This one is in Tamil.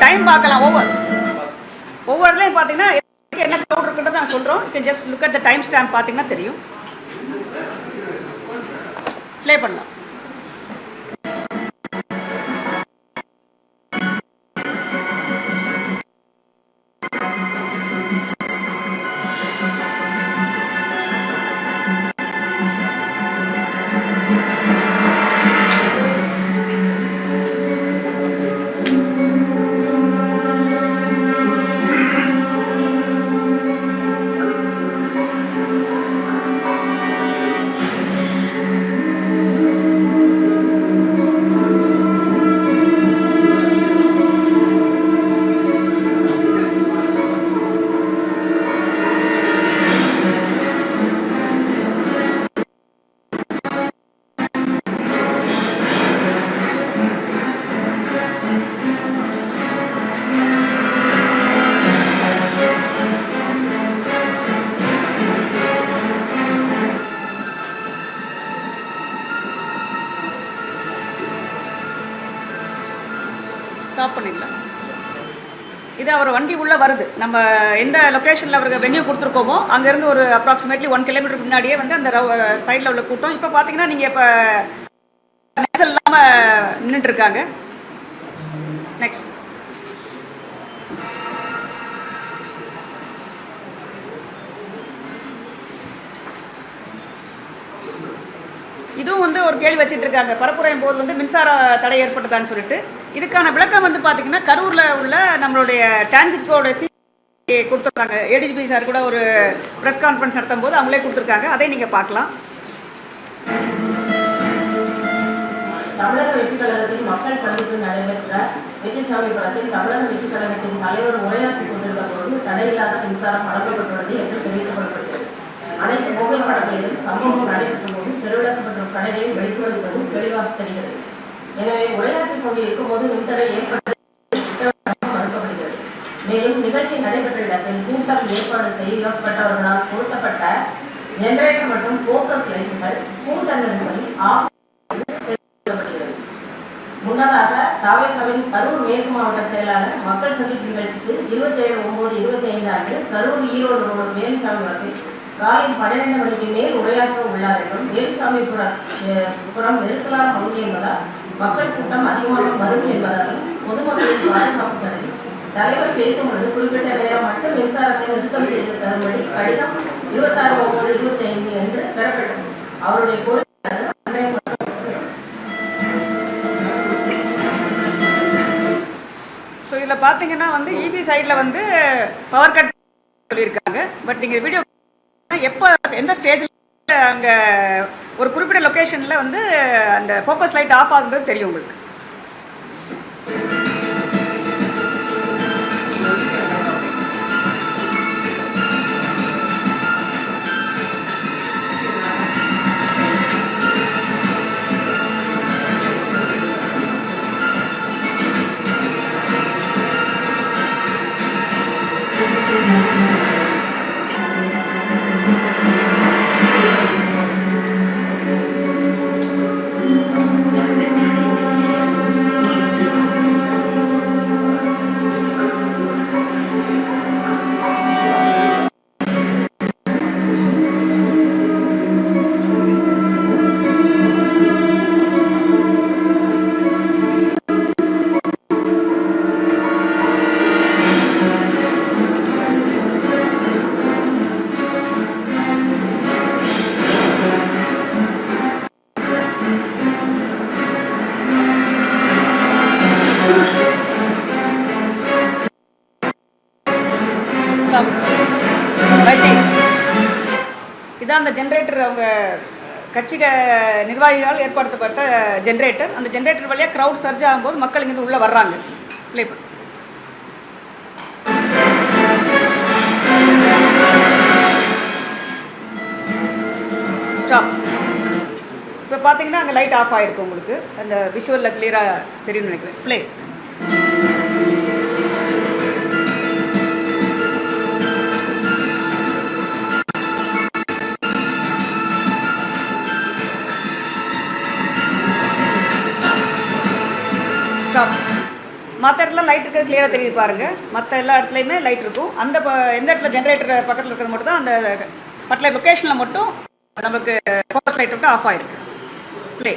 டைம் பார்க்கலாம். ஒவ்வொரு இதுலையும் பார்த்தீங்கன்னா என்ன க்ரௌட் இருக்குன்றதை நான் சொல்கிறோம். You can just look at the time stamp பார்த்தீங்கன்னா தெரியும். ப்ளே பண்ணலாம். ஸ்டாப் பண்ணிடலாம். இது அவர் வண்டி உள்ளே வருது. நம்ம எந்த லொக்கேஷனில் அவருக்கு வென்யூ கொடுத்துருக்கோமோ அங்கேருந்து ஒரு அப்ராக்சிமேட்லி 1 கிலோமீட்டருக்கு முன்னாடியே வந்து அந்த சைடில் உள்ள கூட்டம். இப்போ பார்த்தீங்கன்னா நீங்கள் இப்போ நெரிசல் இல்லாமல் நின்றுட்டுருக்காங்க. நெக்ஸ்ட் இதுவும் வந்து ஒரு கேள்வி வச்சுட்டு இருக்காங்க. பரப்புரையும் போது வந்து மின்சார தடை ஏற்பட்டதான்னு சொல்லிட்டு இதுக்கான விளக்கம் வந்து பார்த்தீங்கன்னா கரூரில் உள்ள நம்மளுடைய டான்ஜிட்கோட கொடுத்துருக்காங்க. ஏடிஜிபி சார் கூட ஒரு ப்ரெஸ் கான்ஃபரன்ஸ் நடத்தும் போது அவங்களே கொடுத்துருக்காங்க. அதை நீங்கள் பார்க்கலாம். தமிழக வெற்றிக் கழகத்தில் மக்கள் சந்திப்பு நடைபெற்ற வெற்றிச்சாமிபுரத்தில் தமிழக வெற்றிக் கழகத்தின் தலைவர் உரையாற்றிக் கொண்டிருந்த போது தடையில்லாத மின்சாரம் வழங்கப்பட்டுள்ளது என்று தெரிவிக்கப்பட்டுள்ளது. அனைத்து புகைப்படங்களிலும் சம்பவம் நடைபெற்றும் போது தெருவிளக்கு மற்றும் கடைகளில் வெளிப்படுத்துவதும் தெளிவாக தெரிகிறது. எனவே உரையாற்றிக் கொண்டிருக்கும் போது மின்தடை ஏற்பட்டது மறுக்கப்படுகிறது. மேலும் நிகழ்ச்சி நடைபெற்ற இடத்தில் கூட்டம் ஏற்பாடு செய்யப்பட்டவர்களால் பொருத்தப்பட்ட ஜெனரேட்டர் மற்றும் போக்கஸ் லைட்டுகள் கூட்டங்களின்படி முன்னதாக தாவேகாவின் கரூர் மேற்கு மாவட்ட செயலாளர் மக்கள் சந்திப்பு நிகழ்ச்சிக்கு 27/9/25 அன்று கரூர் ஈரோடு ரோடு வேலுசாமிபுரத்தில் காலை 12 மணிக்கு மேல் உரையாற்ற உள்ளார் என்றும் வேலுசாமிபுரம் நெரிசலான பகுதி என்பதால் மக்கள் கூட்டம் அதிகமாக வரும் என்பதாலும் பொதுமக்களின் பாதுகாப்பு கருதி தலைவர் பேசும்பொழுது குறிப்பிட்ட நேரம் மட்டும் மின்சாரத்தை நிறுத்தம் செய்து தரும்படி கடிதம் 26/9/25 என்று பெறப்பட்டது. அவருடைய கோரிக்கை இதில் பார்த்தீங்கன்னா வந்து இபி சைடில் வந்து பவர் கட் சொல்லியிருக்காங்க. பட் நீங்கள் வீடியோ எப்போ எந்த ஸ்டேஜில் அங்கே ஒரு குறிப்பிட்ட லொக்கேஷனில் வந்து அந்த ஃபோக்கஸ் லைட் ஆஃப் ஆகுன்றது தெரியும் உங்களுக்கு. இதான் அந்த ஜென்ரேட்டர் அவங்க கட்சி நிர்வாகிகளால் ஏற்படுத்தப்பட்ட ஜென்ரேட்டர். அந்த ஜென்ரேட்டர் வழியாக க்ரௌட் சர்ஜ் ஆகும்போது மக்கள் இங்கே உள்ளே வர்றாங்க. ப்ளே பண்ணு. ஸ்டாப். இப்போ பார்த்தீங்கன்னா அங்கே லைட் ஆஃப் ஆகிருக்கு. உங்களுக்கு அந்த விஷுவலில் கிளியராக தெரியும்னு நினைக்கிறேன். ப்ளே. ஸ்டாப். மற்ற இடத்துல லைட் இருக்கிறது கிளியராக தெரியுது பாருங்கள். மற்ற எல்லா இடத்துலையுமே லைட் இருக்கும். அந்த எந்த இடத்துல ஜென்ரேட்டர் பக்கத்தில் இருக்கிறது மட்டும் தான் அந்த பர்டிகுலர் லொக்கேஷனில் மட்டும் நமக்கு ஃபோக்கஸ் லைட் விட்டு ஆஃப் ஆகிருக்கு. ப்ளே